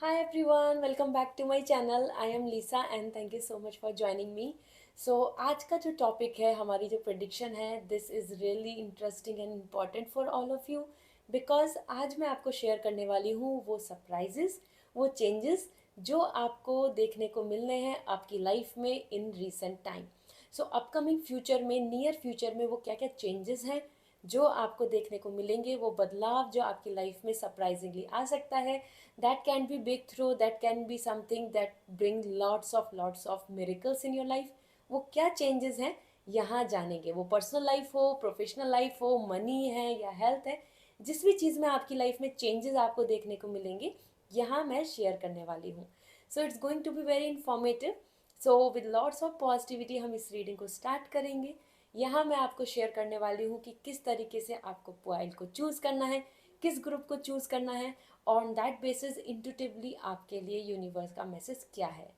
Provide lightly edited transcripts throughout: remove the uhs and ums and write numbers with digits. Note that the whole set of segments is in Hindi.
Hi everyone, welcome back to my channel. I am Lisa and thank you so much for joining me. So आज का जो टॉपिक है हमारी जो प्रेडिक्शन है this is really interesting and important for all of you because आज मैं आपको शेयर करने वाली हूँ वो सरप्राइजेस वो चेंजेस जो आपको देखने को मिलने हैं आपकी लाइफ में in recent time. So upcoming future में नियर फ्यूचर में वो क्या क्या चेंजेस हैं जो आपको देखने को मिलेंगे, वो बदलाव जो आपकी लाइफ में सरप्राइजिंगली आ सकता है। That can be big through, that can be something that bring lots of miracles in your life. वो क्या चेंजेस हैं यहाँ जानेंगे, वो पर्सनल लाइफ हो, प्रोफेशनल लाइफ हो, मनी है या हेल्थ है, जिस भी चीज़ में आपकी लाइफ में चेंजेस आपको देखने को मिलेंगे यहाँ मैं शेयर करने वाली हूँ। So it's going to be very informative. So with lots of positivity हम इस रीडिंग को स्टार्ट करेंगे। यहाँ मैं आपको शेयर करने वाली हूँ कि किस तरीके से आपको पॉइंट को चूज़ करना है, किस ग्रुप को चूज़ करना है, ऑन दैट बेसिस इंटूटिवली आपके लिए यूनिवर्स का मैसेज क्या है।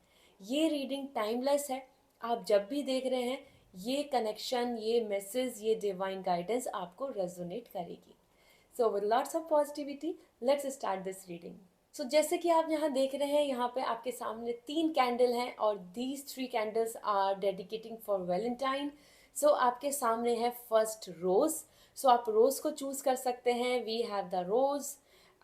ये रीडिंग टाइमलेस है, आप जब भी देख रहे हैं ये कनेक्शन, ये मैसेज, ये डिवाइन गाइडेंस आपको रेजोनेट करेगी। So with lots of positivity let's start this reading. So जैसे कि आप यहाँ देख रहे हैं, यहाँ पे आपके सामने 3 कैंडल हैं और these 3 candles are dedicating for Valentine. So आपके सामने है फर्स्ट रोज। सो आप रोज को चूज कर सकते हैं। We have the rose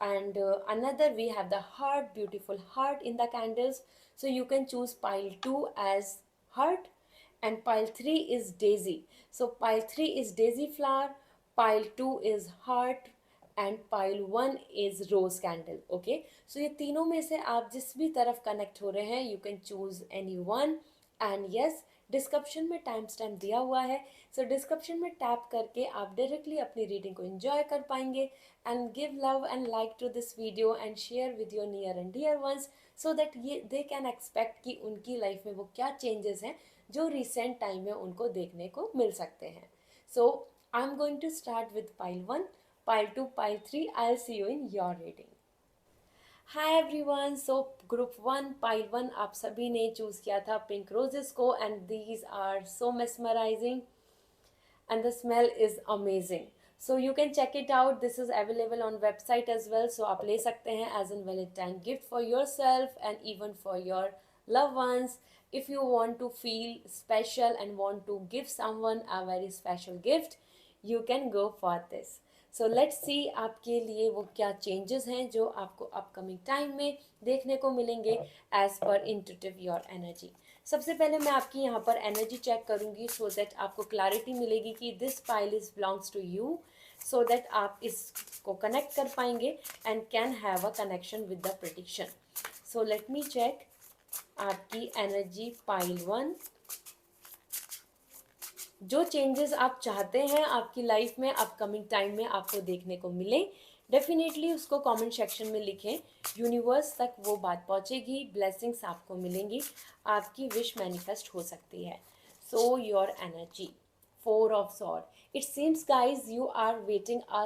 and another we have the heart, beautiful heart in the candles. So you can choose pile 2 as heart and pile 3 is daisy. So pile 3 is daisy flower, pile 2 is heart and pile 1 is rose candle. Okay, so ये तीनों में से आप जिस भी तरफ कनेक्ट हो रहे हैं you can choose any one. And yes, description में टाइम स्टैम्प दिया हुआ है। सो डिस्क्रिप्शन में टैप करके आप डायरेक्टली अपनी रीडिंग को एंजॉय कर पाएंगे। And give love and like to this video and share with your near and dear ones so that ये दे कैन एक्सपेक्ट कि उनकी लाइफ में वो क्या चेंजेस हैं जो रिसेंट टाइम में उनको देखने को मिल सकते हैं। So I am going to start with pile 1, pile 2, pile 3. I'll see you in your reading. Hi everyone. So group 1, pile 1 आप सभी ने चूज किया था पिंक रोजेस को and these are so mesmerizing and the smell is amazing. So you can check it out. This is available on website as well. So आप ले सकते हैं as an Valentine gift for yourself and even for your loved ones. If you want to feel special and want to give someone a very special gift, you can go for this. So let's see आपके लिए वो क्या चेंजेस हैं जो आपको अपकमिंग टाइम में देखने को मिलेंगे as per intuitive your energy. सबसे पहले मैं आपकी यहाँ पर एनर्जी चेक करूँगी सो दैट आपको क्लैरिटी मिलेगी कि this file is belongs to you, so that आप इसको कनेक्ट कर पाएंगे and can have a connection with the prediction. So let me check आपकी एनर्जी पाइल 1। जो चेंजेस आप चाहते हैं आपकी लाइफ में अपकमिंग टाइम में आपको देखने को मिले, डेफिनेटली उसको कमेंट सेक्शन में लिखें। यूनिवर्स तक वो बात पहुंचेगी, ब्लेसिंग्स आपको मिलेंगी, आपकी विश मैनिफेस्ट हो सकती है। So your energy 4 of Swords. It seems guys you are waiting a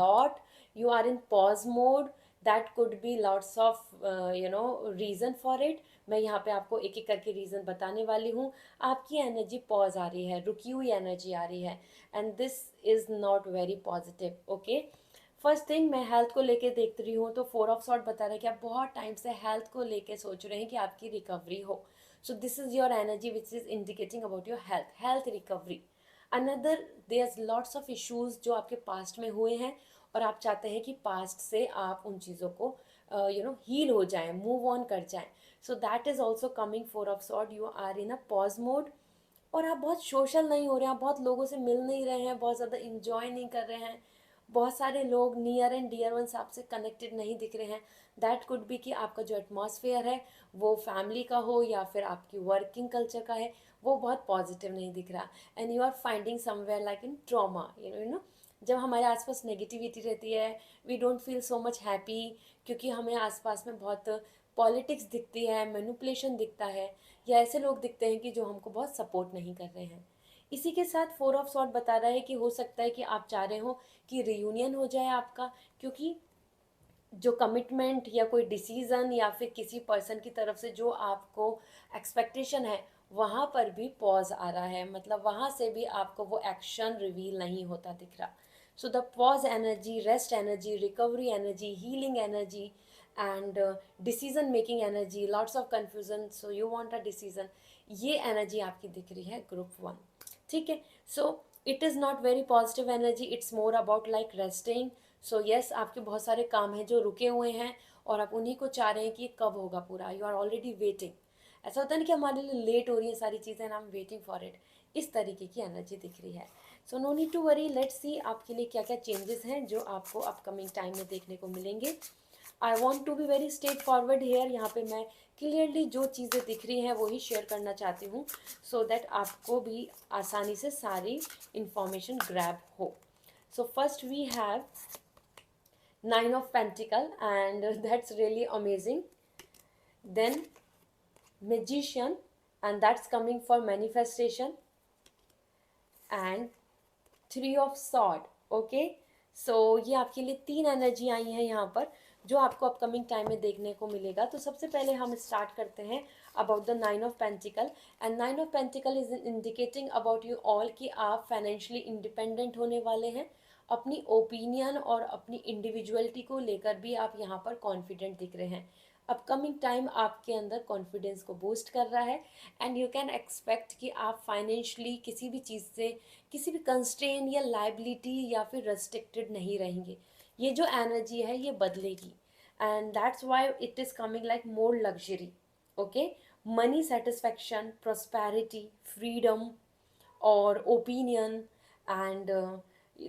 lot, you are in pause mode. That could be lots of reason for it. मैं यहाँ पे आपको एक एक करके रीज़न बताने वाली हूँ। आपकी एनर्जी पॉज आ रही है, रुकी हुई एनर्जी आ रही है and this is not very positive. Okay, first thing मैं हेल्थ को लेके देख रही हूँ तो 4 of Swords बता रहे हैं कि आप बहुत टाइम से हेल्थ को लेके सोच रहे हैं कि आपकी रिकवरी हो। So this is your energy which is indicating about your health recovery. Another there's lots of issues जो आपके पास्ट में हुए हैं और आप चाहते हैं कि पास्ट से आप उन चीज़ों को हील हो जाएं, मूव ऑन कर जाएं। So that is also coming 4 of Swords. You are in a pause mode और आप बहुत सोशल नहीं हो रहे हैं, आप बहुत लोगों से मिल नहीं रहे हैं, बहुत ज़्यादा इंजॉय नहीं कर रहे हैं, बहुत सारे लोग नियर एंड डियर वंस आपसे कनेक्टेड नहीं दिख रहे हैं। दैट कुड बी कि आपका जो एटमॉस्फेयर है वो फैमिली का हो या फिर आपकी वर्किंग कल्चर का है, वो बहुत पॉजिटिव नहीं दिख रहा and you are finding somewhere like in trauma. You know जब हमारे आसपास नेगेटिविटी रहती है we don't feel so much happy, क्योंकि हमें आसपास में बहुत पॉलिटिक्स दिखती है, मैनिपुलेशन दिखता है, या ऐसे लोग दिखते हैं कि जो हमको बहुत सपोर्ट नहीं कर रहे हैं। इसी के साथ 4 of Swords बता रहा है कि हो सकता है कि आप चाह रहे हो कि रियूनियन हो जाए आपका, क्योंकि जो कमिटमेंट या कोई डिसीज़न या फिर किसी पर्सन की तरफ से जो आपको एक्सपेक्टेशन है वहाँ पर भी पॉज आ रहा है, मतलब वहाँ से भी आपको वो एक्शन रिवील नहीं होता दिख रहा। So the pause energy, rest energy, recovery energy, healing energy and decision making energy, lots of confusion, so you want a decision, ये एनर्जी आपकी दिख रही है ग्रुप 1। ठीक है, so it is not very positive energy, it's more about like resting. So yes, आपके बहुत सारे काम हैं जो रुके हुए हैं और आप उन्हीं को चाह रहे हैं कि कब होगा पूरा, यू आर ऑलरेडी वेटिंग। ऐसा होता है ना कि हमारे लिए लेट हो रही है सारी चीज़ें and I am waiting for it, इस तरीके की एनर्जी दिख रही है। So no need to worry, let's see आपके लिए क्या क्या चेंजेस हैं जो आपको अपकमिंग टाइम में देखने को मिलेंगे। I want to be very straight forward here, यहाँ पे मैं क्लियरली जो चीज़ें दिख रही हैं वही शेयर करना चाहती हूँ, सो दैट आपको भी आसानी से सारी इंफॉर्मेशन ग्रैब हो। So first we have 9 of Pentacle and that's really amazing. Then Magician, and that's coming for manifestation, and 3 of Sword. Okay, so ये आपके लिए 3 एनर्जी आई हैं यहाँ पर जो आपको अपकमिंग टाइम में देखने को मिलेगा। तो सबसे पहले हम स्टार्ट करते हैं about the 9 of pentacle, and 9 of pentacle is indicating about you all कि आप फाइनेंशियली इंडिपेंडेंट होने वाले हैं। अपनी ओपिनियन और अपनी इंडिविजुअलिटी को लेकर भी आप यहाँ पर कॉन्फिडेंट दिख रहे हैं। अपकमिंग टाइम आपके अंदर कॉन्फिडेंस को बूस्ट कर रहा है एंड यू कैन एक्सपेक्ट कि आप फाइनेंशियली किसी भी चीज़ से, किसी भी कंस्ट्रेन या लाइबिलिटी या फिर रेस्ट्रिक्टेड नहीं रहेंगे। ये जो एनर्जी है ये बदलेगी and that's why it is coming like more luxury. Okay, money satisfaction, prosperity, freedom और opinion, and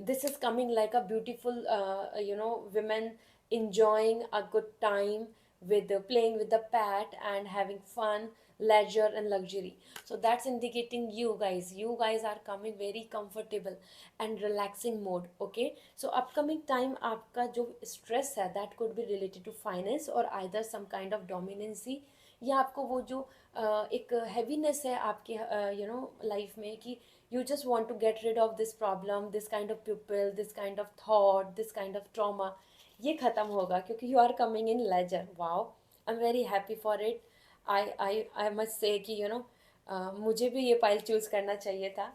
this is coming like a beautiful women enjoying a good time with playing with the pet and having fun, leisure and luxury. So that's indicating you guys are coming very comfortable and relaxing mode. Okay, so upcoming time आपका जो stress है that could be related to finance or either some kind of dominancy, या आपको वो जो एक हैवीनेस है आपके लाइफ में कि you just want to get rid of this problem, this kind of pupil, this kind of thought, this kind of trauma, ये ख़त्म होगा क्योंकि you are coming in leisure. Wow, I'm very happy for it. I must say कि मुझे भी ये पाइल चूज़ करना चाहिए था.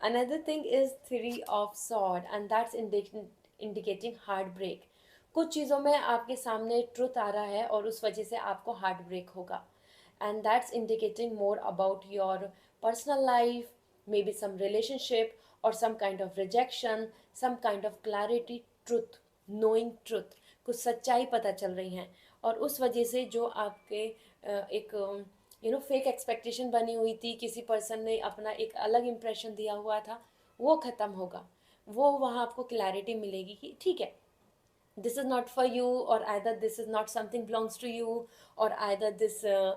Another thing is 3 of sword and that's indicating heartbreak. कुछ चीज़ों में आपके सामने ट्रुथ आ रहा है और उस वजह से आपको हार्ट ब्रेक होगा, and that's indicating more about your personal life, maybe some relationship or some kind of rejection, some kind of clarity, truth, knowing truth, कुछ सच्चाई पता चल रही हैं और उस वजह से जो आपके एक फेक एक्सपेक्टेशन बनी हुई थी, किसी पर्सन ने अपना एक अलग इम्प्रेशन दिया हुआ था, वो ख़त्म होगा। वो वहाँ आपको क्लैरिटी मिलेगी कि ठीक है, this is not for you, or either this is not something belongs to you, or either this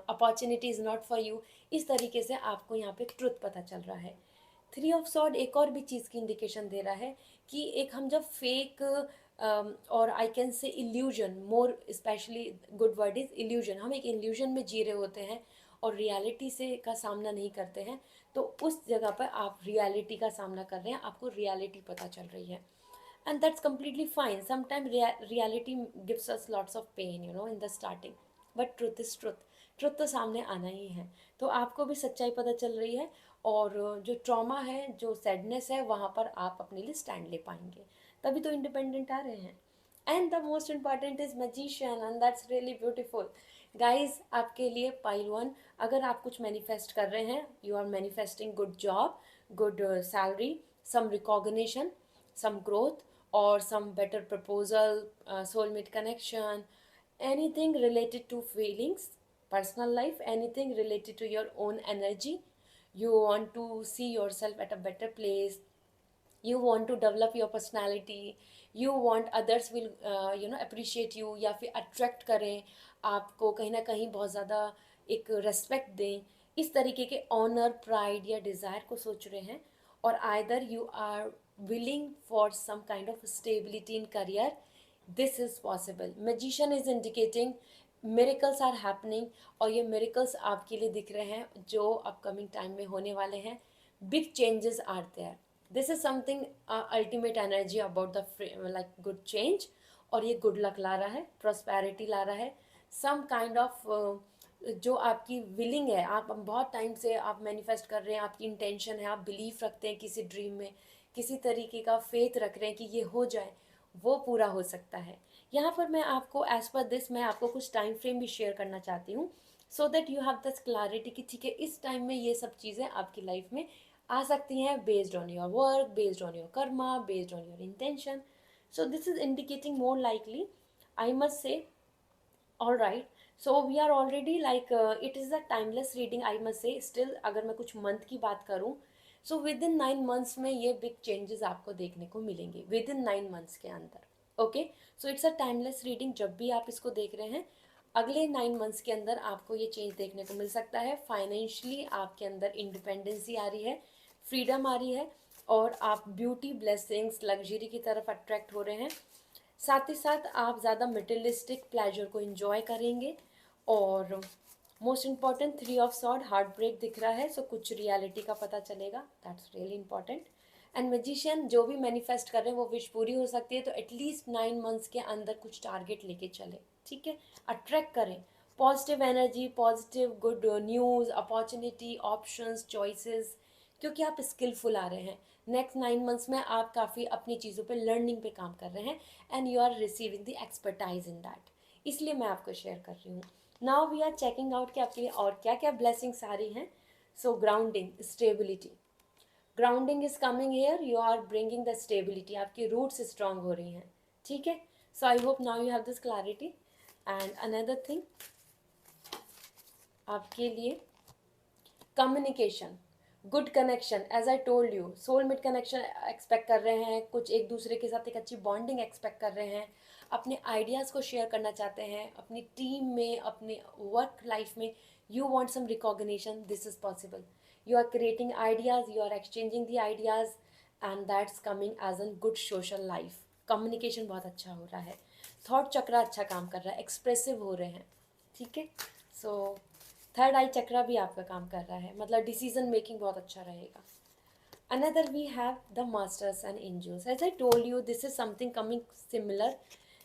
opportunity is not for you. इस तरीके से आपको यहाँ पे ट्रुथ पता चल रहा है। 3 ऑफ सॉर्ड एक और भी चीज़ की इंडिकेशन दे रहा है कि एक हम जब फेक और I can say illusion, more specially good word is illusion, हम एक इल्यूजन में जी रहे होते हैं और रियलिटी से का सामना नहीं करते हैं, तो उस जगह पर आप रियलिटी का सामना कर रहे हैं, आपको रियलिटी पता चल रही है, and that's completely fine. Sometimes reality gives us lots of pain in the starting, but truth is truth तो सामने आना ही है। तो आपको भी सच्चाई पता चल रही है और जो ट्रॉमा है, जो सैडनेस है, वहाँ पर आप अपने लिए स्टैंड ले पाएंगे, तभी तो इंडिपेंडेंट आ रहे हैं। And the most important is magician and that's really beautiful guys. आपके लिए पाइल 1, अगर आप कुछ मैनिफेस्ट कर रहे हैं, you are manifesting good job, good salary, some recognition, some growth or some better proposal, soulmate connection, anything related to feelings, personal life, anything related to your own energy, you want to see yourself at a better place, you want to develop your personality, you want others will appreciate you या फिर attract करें आपको, कहीं ना कहीं बहुत ज़्यादा एक respect दें, इस तरीके के honor, pride या desire को सोच रहे हैं, और either you are willing for some kind of stability in career, this is possible. Magician is indicating miracles are happening, और ये miracles आपके लिए दिख रहे हैं जो upcoming time में होने वाले हैं. Big changes are there. This is something ultimate energy about the like good change, और ये good luck ला रहा है, prosperity ला रहा है, some kind of जो आपकी विलिंग है, आप बहुत टाइम से आप मैनिफेस्ट कर रहे हैं, आपकी इंटेंशन है, आप बिलीव रखते हैं किसी ड्रीम में, किसी तरीके का फेथ रख रहे हैं कि ये हो जाए, वो पूरा हो सकता है। यहाँ पर मैं आपको एज पर दिस मैं आपको कुछ टाइम फ्रेम भी शेयर करना चाहती हूँ, सो that you have this clarity कि ठीक है इस टाइम में ये सब चीज़ें आपकी लाइफ में आ सकती हैं, based on your work, based on your Karma, based on your intention. So this is indicating more likely, I must say. All right, so we are already like it is a timeless reading, I must say. Still अगर मैं कुछ मंथ की बात करूँ, so within 9 months में ये big changes आपको देखने को मिलेंगे within 9 months के अंदर. Okay, so it's a timeless reading. जब भी आप इसको देख रहे हैं अगले 9 मंथ्स के अंदर आपको ये चेंज देखने को मिल सकता है. फाइनेंशियली आपके अंदर इंडिपेंडेंसी आ रही है, फ्रीडम आ रही है, और आप ब्यूटी, ब्लेसिंग्स, लग्जरी की तरफ अट्रैक्ट हो रहे हैं. साथ ही साथ आप ज़्यादा मटेरियलिस्टिक प्लेजर को इन्जॉय करेंगे. और most important 3 of sword, heart break दिख रहा है, सो कुछ रियलिटी का पता चलेगा. That's really important. And magician जो भी मैनिफेस्ट कर रहे हैं वो विश पूरी हो सकती है, तो एटलीस्ट 9 मंथ्स के अंदर कुछ टारगेट लेके चले. ठीक है, अट्रैक्ट करें positive energy, positive good news, opportunity, options, choices, क्योंकि आप स्किलफुल आ रहे हैं. नेक्स्ट 9 मंथ्स में आप काफ़ी अपनी चीज़ों पे लर्निंग पे काम कर रहे हैं, and you are receiving the expertise in that. इसलिए मैं आपको शेयर कर रही हूँ. Now we are checking out कि आपके लिए और क्या क्या ब्लेसिंग्स आ रही हैं. So grounding, stability. Grounding is coming here, you are bringing the stability. आपकी रूट्स स्ट्रांग हो रही हैं. ठीक है, so I hope now you have this clarity. And another thing आपके लिए, communication, good connection. As I told you, soulmate connection expect कर रहे हैं, कुछ एक दूसरे के साथ एक अच्छी बॉन्डिंग एक्सपेक्ट कर रहे हैं, अपने आइडियाज़ को शेयर करना चाहते हैं अपनी टीम में, अपने वर्क लाइफ में. You want some recognition, this is possible. You are creating ideas, you are exchanging the ideas, and that's coming as an good social life. Communication बहुत अच्छा हो रहा है. थॉट चक्र अच्छा काम कर रहा है, एक्सप्रेसिव हो रहे हैं. ठीक है, सो थर्ड आई चक्रा भी आपका काम कर रहा है, मतलब डिसीजन मेकिंग बहुत अच्छा रहेगा. Another we have the masters and angels. As I told you, this is something coming similar.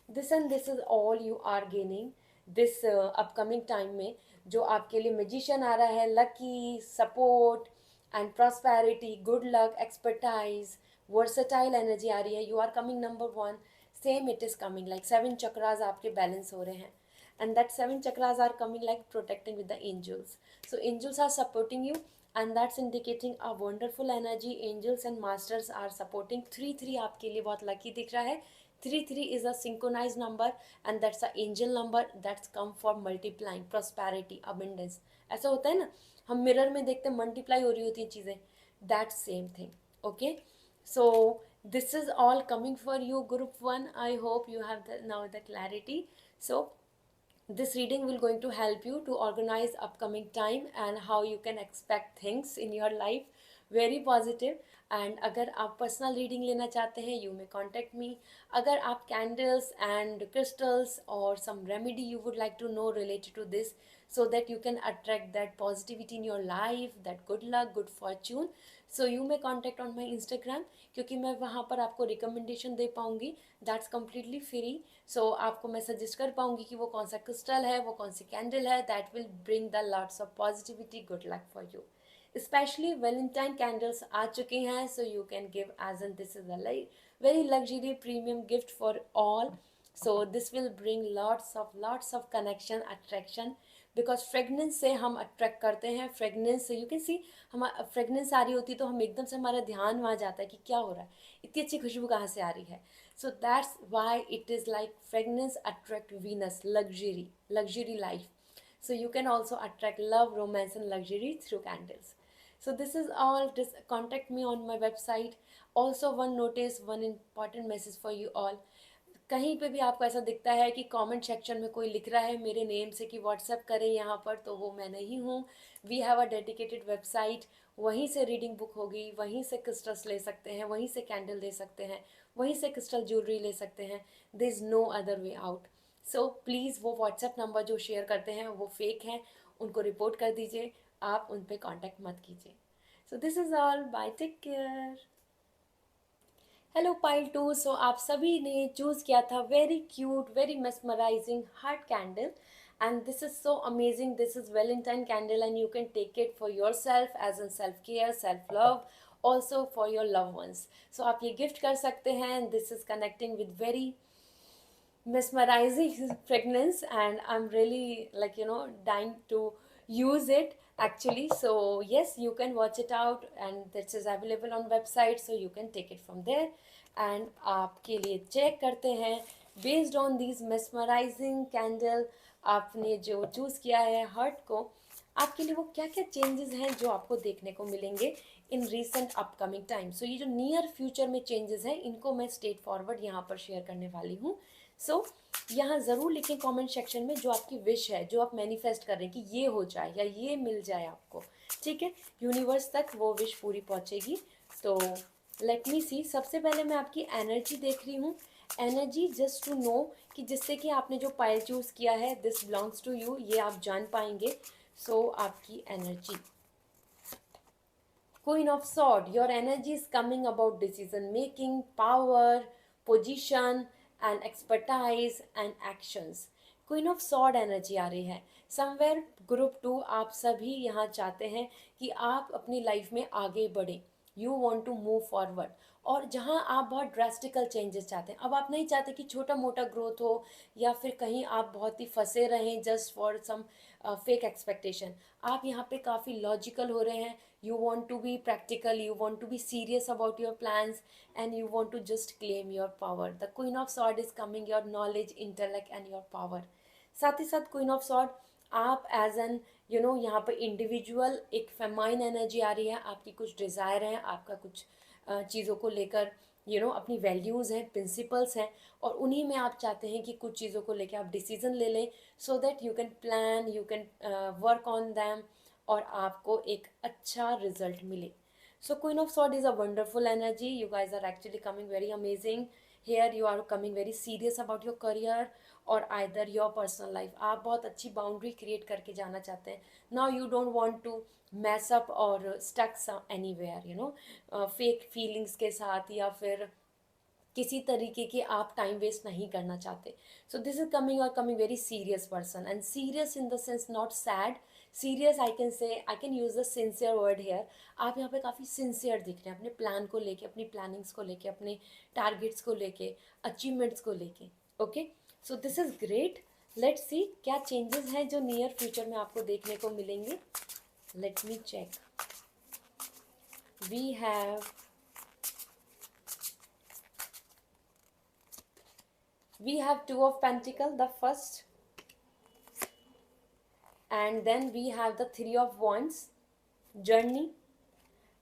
This and this is all you are gaining this upcoming time में. जो आपके लिए मैजिशियन आ रहा है, lucky, support and prosperity, good luck, expertise, versatile energy आ रही है. You are coming number 1. Same it is coming like 7 chakras आपके बैलेंस हो रहे हैं, and that 7 chakras are coming like protecting with the angels. So angels are supporting you, and that's indicating a wonderful energy. Angels and masters are supporting. 3 3 आपके लिए बहुत lucky दिख रहा है. 3 3 is a synchronized number, and that's a angel number that's come for multiplying, prosperity, abundance. ऐसा होता है ना, हम मिरर में देखते हैं मल्टीप्लाई हो रही होती हैं चीज़ें. That same thing. Okay, so this is all coming for you, group 1. I hope you have now the clarity. So this reading will going to help you to organize upcoming time and how you can expect things in your life. Very positive. And अगर आप पर्सनल रीडिंग लेना चाहते हैं, यू मे कॉन्टेक्ट मी. अगर आप कैंडल्स एंड क्रिस्टल्स और some remedy you would like to know related to this, so that you can attract that positivity in your life, that good luck, good fortune, so you may contact on my Instagram, क्योंकि मैं वहाँ पर आपको रिकमेंडेशन दे पाऊँगी. That's completely free. सो आपको मैं सजेस्ट कर पाऊँगी कि वो कौन सा क्रिस्टल है, वो कौन सी कैंडल है, that will bring the lots of positivity, good luck for you. Specially Valentine candles आ चुके हैं, so you can give as an this is a very luxury premium gift for all. So this will bring lots of connection, attraction, because fragrance से हम अट्रैक्ट करते हैं. फ्रेगनेंस से यू कैन सी, हम फ्रेगनेंस आ रही होती है तो हम एकदम से हमारा ध्यान वहाँ जाता है कि क्या हो रहा है, इतनी अच्छी खुशबू कहाँ से आ रही है. So that's why it is like fragrance attract Venus, luxury life. So you can also attract love, romance and luxury through candles. So this is all. Just contact me on my website. Also one notice, one important message for you all. कहीं पे भी आपको ऐसा दिखता है कि कमेंट सेक्शन में कोई लिख रहा है मेरे नेम से कि व्हाट्सएप करें यहाँ पर, तो वो मैं नहीं हूँ. We have a dedicated website. वहीं से रीडिंग बुक होगी, वहीं से क्रिस्टल्स ले सकते हैं, वहीं से कैंडल ले सकते हैं, वहीं से क्रिस्टल ज्वेलरी ले सकते हैं. There is no other way out. So please वो व्हाट्सएप नंबर जो शेयर करते हैं वो फेक हैं, उनको रिपोर्ट कर दीजिए. आप उन पर कॉन्टैक्ट मत कीजिए. So this is all. Bye, take care. Hello pile 2. सो आप सभी ने चूज़ किया था very cute, very mesmerizing heart candle, and this is so amazing. This is Valentine candle and you can take it for yourself as an self care, self love, also for your love ones. So आप ये गिफ्ट कर सकते हैं. This is connecting with very mesmerizing fragrance, and I'm really, like, dying to use it actually. So yes, you can watch it out, and this is available on website, so you can take it from there. And आपके लिए चेक करते हैं based on these mesmerizing candle, आपने जो चूज़ किया है हर्ट को, आपके लिए वो क्या क्या चेंजेस हैं जो आपको देखने को मिलेंगे इन रीसेंट अपकमिंग टाइम. सो ये जो नियर फ्यूचर में चेंजेस हैं, इनको मैं स्ट्रेट फॉरवर्ड यहाँ पर शेयर करने वाली हूँ. सो यहाँ ज़रूर लिखें कमेंट सेक्शन में जो आपकी विश है, जो आप मैनिफेस्ट कर रहे हैं कि ये हो जाए या ये मिल जाए आपको. ठीक है, यूनिवर्स तक वो विश पूरी पहुँचेगी. तो लेट मी सी. सबसे पहले मैं आपकी एनर्जी देख रही हूँ. एनर्जी जस्ट टू नो कि जिससे कि आपने जो पाइल चूज़ किया है, दिस बिलोंग्स टू यू, ये आप जान पाएंगे. सो आपकी energy, Queen of Sword, your energy is coming about decision making, power, position and expertise and actions. Queen of sword energy आ रही है. समवेयर ग्रुप 2 आप सभी यहाँ चाहते हैं कि आप अपनी लाइफ में आगे बढ़ें. You want to move forward. और जहाँ आप बहुत ड्रास्टिकल चेंजेस चाहते हैं, अब आप नहीं चाहते कि छोटा मोटा ग्रोथ हो या फिर कहीं आप बहुत ही फंसे रहें just for some fake expectation. आप यहाँ पे काफ़ी लॉजिकल हो रहे हैं. You want to be practical, you want to be serious about your plans, and you want to just claim your power. The Queen of Sword is coming, your knowledge, intellect and your power. साथ ही साथ Queen of Sword, आप एज एन यहाँ पर इंडिविजुअल एक फेमाइन एनर्जी आ रही है. आपकी कुछ डिज़ायर हैं, आपका कुछ चीज़ों को लेकर अपनी वैल्यूज़ हैं, प्रिंसिपल्स हैं, और उन्हीं में आप चाहते हैं कि कुछ चीज़ों को लेकर आप डिसीज़न ले लें, so that you can plan, you can work on them, और आपको एक अच्छा रिजल्ट मिले. So queen of sword is a wonderful energy. You guys are actually coming very amazing. Here you are coming very serious about your career और आइदर योर पर्सनल लाइफ. आप बहुत अच्छी बाउंड्री क्रिएट करके जाना चाहते हैं. Now you don't want to mess up और stuck anywhere, fake feelings के साथ, या फिर किसी तरीके के आप टाइम वेस्ट नहीं करना चाहते. सो दिस इज कमिंग और coming very serious person, and serious in the sense not sad. Serious I can say, I can use the sincere word hair. आप यहाँ पे काफ़ी सिंसियर दिख रहे हैं अपने प्लान को लेके, अपनी प्लानिंग्स को लेके, अपने टारगेट्स को लेके, अचीवमेंट्स को लेके. Okay, so this is great. Let's see क्या चेंजेस हैं जो नियर फ्यूचर में आपको देखने को मिलेंगे. Let me check. We have Two of Pentacle, the first, and then we have the Three of Wands, Journey,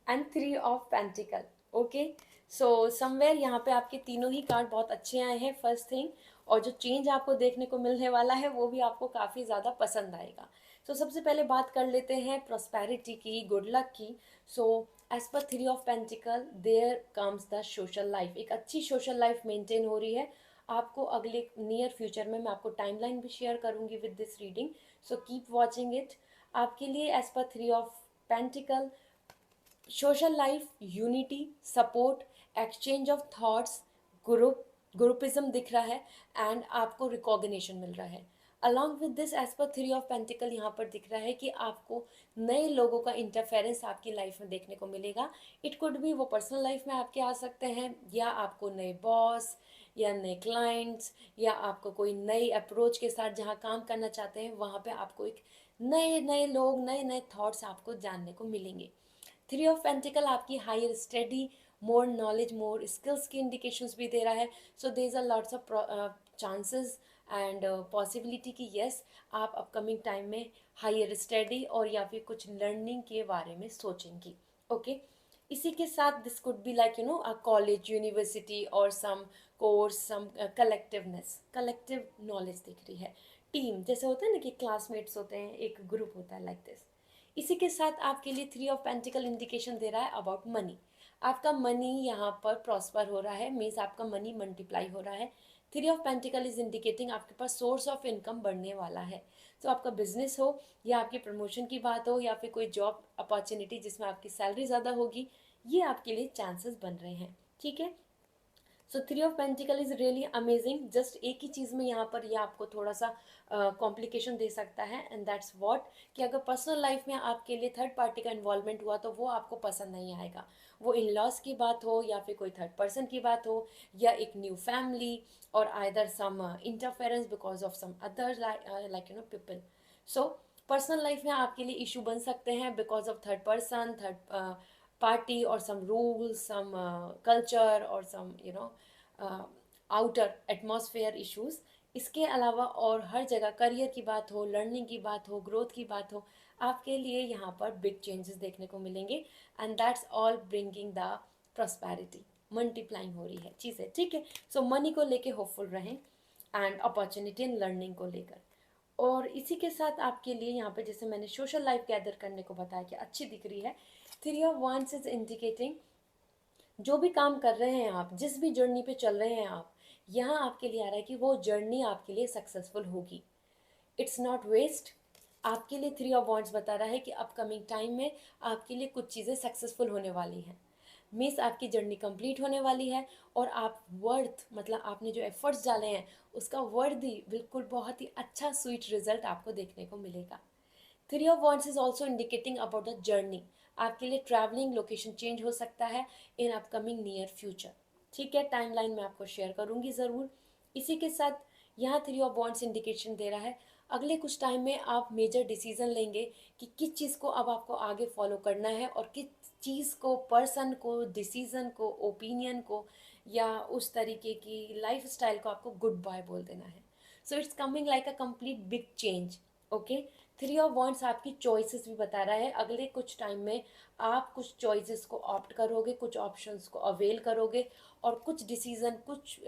and Three of Pentacle. Okay, so somewhere यहाँ पे आपके तीनों ही कार्ड बहुत अच्छे आए हैं. फर्स्ट थिंग, और जो चेंज आपको देखने को मिलने वाला है वो भी आपको काफ़ी ज़्यादा पसंद आएगा. सो सबसे पहले बात कर लेते हैं प्रॉस्पेरिटी की, गुड लक की. So as per three of pentacle there comes the social life. एक अच्छी सोशल लाइफ मेंटेन हो रही है आपको. अगले नियर फ्यूचर में मैं आपको टाइमलाइन भी शेयर करूंगी with this reading, so keep watching it. आपके लिए as per three of pentacle, social life, unity, support, exchange of thoughts, groupism दिख रहा है, एंड आपको रिकॉग्निशन मिल रहा है. Along with this as per three of pentacle यहाँ पर दिख रहा है कि आपको नए लोगों का इंटरफेरेंस आपकी लाइफ में देखने को मिलेगा. इट कुड भी वो पर्सनल लाइफ में आपके आ सकते हैं, या आपको नए बॉस या नए क्लाइंट्स, या आपको कोई नई अप्रोच के साथ जहाँ काम करना चाहते हैं वहाँ पे आपको एक नए नए लोग, नए नए थॉट्स आपको जानने को मिलेंगे. थ्री ऑफ पेंटिकल आपकी higher study, more knowledge, more skills की इंडिकेशंस भी दे रहा है. So there is a lots of chances and possibility कि यस आप अपकमिंग टाइम में हायर स्टडी और या फिर कुछ लर्निंग के बारे में सोचेंगी. ओके, इसी के साथ this could be like a college, university और सम कोर्स, सम कलेक्टिवनेस, कलेक्टिव नॉलेज दिख रही है. टीम जैसे होता है ना कि क्लासमेट्स होते हैं, एक ग्रुप होता है, लाइक दिस. इसी के साथ आपके लिए थ्री ऑफ पेंटिकल इंडिकेशन दे रहा है अबाउट मनी. आपका मनी यहाँ पर प्रॉस्पर हो रहा है, मीन्स आपका मनी मल्टीप्लाई हो रहा है. Three of pentacle is indicating आपके पास सोर्स ऑफ इनकम बढ़ने वाला है. तो आपका बिजनेस हो, या आपकी प्रमोशन की बात हो, या फिर कोई जॉब अपॉर्चुनिटी जिसमें आपकी सैलरी ज़्यादा होगी, ये आपके लिए चांसेस बन रहे हैं. ठीक है, so three of pentacle is really amazing. Just एक ही चीज़ में यहाँ पर ये आपको थोड़ा सा कॉम्प्लिकेशन दे सकता है, एंड दैट्स व्हाट कि अगर पर्सनल लाइफ में आपके लिए थर्ड पार्टी का इन्वॉल्वमेंट हुआ तो वो आपको पसंद नहीं आएगा। वो इन लॉज की बात हो या फिर कोई थर्ड पर्सन की बात हो या एक न्यू फैमिली और either some interference because of some other like people. So personal life में आपके लिए इशू बन सकते हैं because of third person, third party or some rules, some culture or some outer atmosphere issues। इसके अलावा और हर जगह करियर की बात हो, लर्निंग की बात हो, ग्रोथ की बात हो, आपके लिए यहाँ पर बिग चेंजेस देखने को मिलेंगे, and that's all bringing the prosperity. Multiplying हो रही है चीज़ें, ठीक है। सो मनी को लेके होपफुल रहें एंड अपॉर्चुनिटी एंड लर्निंग को लेकर। और इसी के साथ आपके लिए यहाँ पे जैसे मैंने सोशल लाइफ गैदर करने को बताया कि अच्छी दिख रही है। Three of wands is indicating जो भी काम कर रहे हैं आप, जिस भी जर्नी पे चल रहे हैं आप, यहाँ आपके लिए आ रहा है कि वो जर्नी आपके लिए सक्सेसफुल होगी। It's not waste. आपके लिए थ्री ऑफ वांड्स बता रहा है कि अपकमिंग टाइम में आपके लिए कुछ चीज़ें सक्सेसफुल होने वाली हैं। मीन्स आपकी जर्नी कंप्लीट होने वाली है और आप वर्थ, मतलब आपने जो एफर्ट्स डाले हैं उसका वर्दी बिल्कुल बहुत ही अच्छा स्वीट रिजल्ट आपको देखने को मिलेगा। Three of wants is also indicating about the journey. आपके लिए ट्रैवलिंग लोकेशन चेंज हो सकता है इन अपकमिंग नियर फ्यूचर, ठीक है। टाइमलाइन मैं आपको शेयर करूंगी ज़रूर। इसी के साथ यहाँ थ्री ऑफ वॉन्ट्स इंडिकेशन दे रहा है अगले कुछ टाइम में आप मेजर डिसीजन लेंगे कि किस चीज़ को अब आपको आगे फॉलो करना है और किस चीज़ को, पर्सन को, डिसीजन को, ओपिनियन को या उस तरीके की लाइफ स्टाइल को आपको गुड बाय बोल देना है। So it's coming like a complete big change, okay. Three of wants आपकी चॉइसेस भी बता रहा है। अगले कुछ टाइम में आप कुछ चॉइसेस को ऑप्ट करोगे, कुछ ऑप्शंस को अवेल करोगे और कुछ डिसीजन, कुछ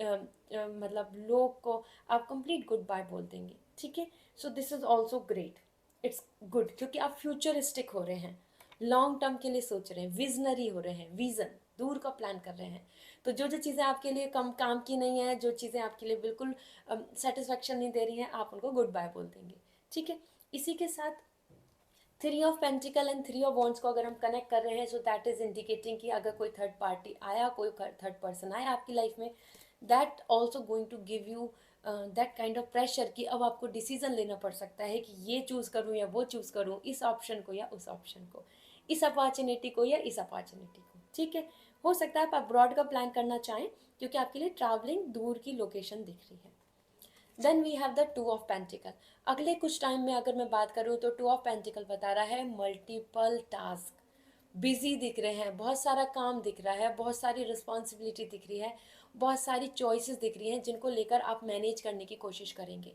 मतलब लोग को आप कंप्लीट गुड बाय बोल देंगे, ठीक है। सो this is also great, it's good, क्योंकि आप फ्यूचरिस्टिक हो रहे हैं, लॉन्ग टर्म के लिए सोच रहे हैं, विजनरी हो रहे हैं, विजन दूर का प्लान कर रहे हैं। तो जो जो चीज़ें आपके लिए कम काम की नहीं है, जो चीज़ें आपके लिए बिल्कुल सेटिस्फेक्शन नहीं दे रही हैं, आप उनको गुड बाय बोल देंगे, ठीक है। इसी के साथ three of pentacle and three of wands को अगर हम कनेक्ट कर रहे हैं सो दैट इज इंडिकेटिंग कि अगर कोई थर्ड पार्टी आया, कोई थर्ड पर्सन आया आपकी लाइफ में, that also going to give you that kind of pressure कि अब आपको डिसीजन लेना पड़ सकता है कि ये चूज़ करूँ या वो चूज़ करूँ, इस ऑप्शन को या उस ऑप्शन को, इस अपॉर्चुनिटी को या इस अपॉर्चुनिटी को, ठीक है। हो सकता है आप अब्रॉड का प्लान करना चाहें क्योंकि आपके लिए ट्रैवलिंग दूर की लोकेशन दिख रही है। Then we have the two of pentacle. अगले कुछ टाइम में अगर मैं बात करूँ तो टू ऑफ पेंटिकल बता रहा है मल्टीपल टास्क, बिजी दिख रहे हैं, बहुत सारा काम दिख रहा है, बहुत सारी रिस्पॉन्सिबिलिटी दिख रही है, बहुत सारी चॉइसेस दिख रही हैं जिनको लेकर आप मैनेज करने की कोशिश करेंगे।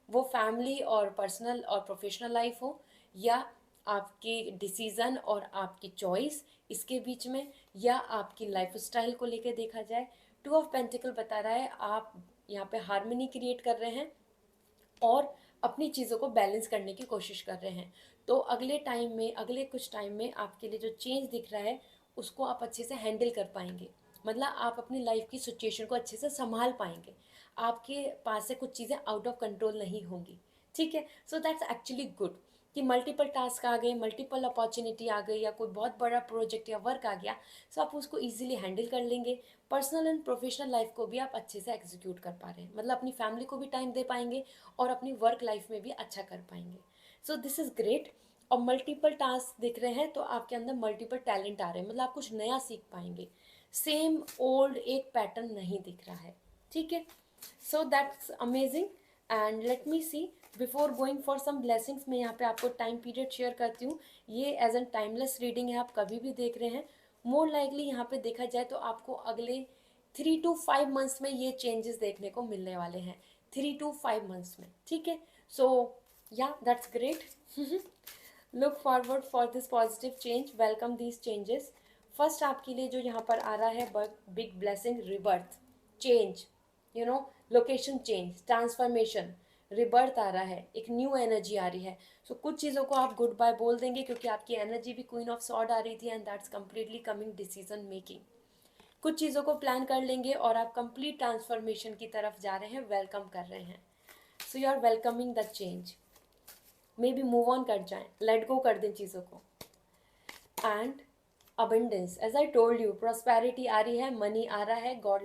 वो फैमिली और पर्सनल और प्रोफेशनल लाइफ हो या आपके डिसीज़न और आपकी चॉइस इसके बीच में, या आपकी लाइफ स्टाइल को लेकर देखा जाए। टू ऑफ पेंटिकल बता रहा है आप यहाँ पे हार्मनी क्रिएट कर रहे हैं और अपनी चीज़ों को बैलेंस करने की कोशिश कर रहे हैं। तो अगले टाइम में, अगले कुछ टाइम में आपके लिए जो चेंज दिख रहा है उसको आप अच्छे से हैंडल कर पाएंगे। मतलब आप अपनी लाइफ की सिचुएशन को अच्छे से संभाल पाएंगे, आपके पास से कुछ चीज़ें आउट ऑफ कंट्रोल नहीं होंगी, ठीक है। सो दैट्स एक्चुअली गुड कि मल्टीपल टास्क आ गए, मल्टीपल अपॉर्चुनिटी आ गई या कोई बहुत बड़ा प्रोजेक्ट या वर्क आ गया, सो आप उसको ईजिली हैंडल कर लेंगे। पर्सनल एंड प्रोफेशनल लाइफ को भी आप अच्छे से एग्जीक्यूट कर पा रहे हैं, मतलब अपनी फैमिली को भी टाइम दे पाएंगे और अपनी वर्क लाइफ में भी अच्छा कर पाएंगे। सो दिस इज़ ग्रेट। और मल्टीपल टास्क दिख रहे हैं तो आपके अंदर मल्टीपल टैलेंट आ रहे हैं, मतलब आप कुछ नया सीख पाएंगे, सेम ओल्ड एक पैटर्न नहीं दिख रहा है, ठीक है। So that's amazing. And let me see before going for some blessings, मैं यहाँ पे आपको टाइम पीरियड शेयर करती हूँ। ये एज एन टाइमलेस रीडिंग है, आप कभी भी देख रहे हैं। मोर लाइकली यहाँ पे देखा जाए तो आपको अगले 3 to 5 मंथ्स में ये चेंजेस देखने को मिलने वाले हैं, 3 to 5 मंथ्स में, ठीक है। So yeah that's great. Look forward for this positive change, welcome these changes. First आपके लिए जो यहाँ पर आ रहा है big blessing, rebirth, change, location change, transformation, rebirth आ रहा है, एक न्यू एनर्जी आ रही है। सो कुछ चीज़ों को आप गुड बाय बोल देंगे क्योंकि आपकी एनर्जी भी क्वीन ऑफ सॉर्ड आ रही थी, and that's completely coming decision making. कुछ चीज़ों को प्लान कर लेंगे और आप कंप्लीट ट्रांसफॉर्मेशन की तरफ जा रहे हैं, वेलकम कर रहे हैं। So you are welcoming the change, maybe move on कर जाएं, लेट गो कर दें चीज़ों को। And abundance, as I told you, prosperity आ रही है, मनी आ रहा है, गॉड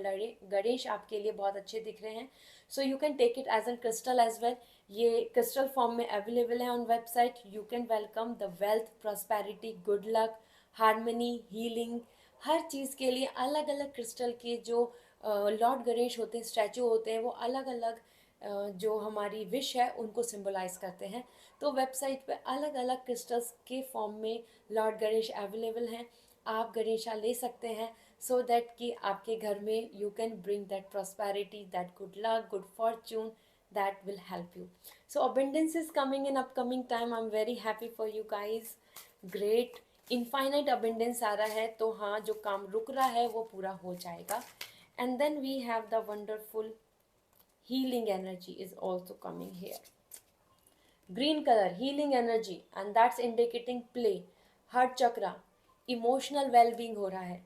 गणेश आपके लिए बहुत अच्छे दिख रहे हैं. So you can take it as an crystal as well. ये क्रिस्टल फॉर्म में अवेलेबल है on website. You can welcome the wealth, prosperity, good luck, harmony, healing. हर चीज़ के लिए अलग अलग क्रिस्टल के जो लॉर्ड गणेश होते हैं, स्टैचू होते हैं, वो अलग अलग जो हमारी विश है उनको सिंबलाइज करते हैं. तो वेबसाइट पे अलग अलग क्रिस्टल्स के फॉर्म में लॉर्ड गणेश अवेलेबल हैं. आप गणेशा ले सकते हैं सो दैट कि आपके घर में you can bring that prosperity, that good luck, good Fortune, that will help you. So abundance is coming in upcoming time. I'm very happy for you guys. Great. Infinite abundance आ रहा है, तो हाँ, जो काम रुक रहा है वो पूरा हो जाएगा. And then we have the wonderful healing energy is also coming here. Green color, healing energy, and that's indicating play. Heart chakra, emotional well-being हो रहा है,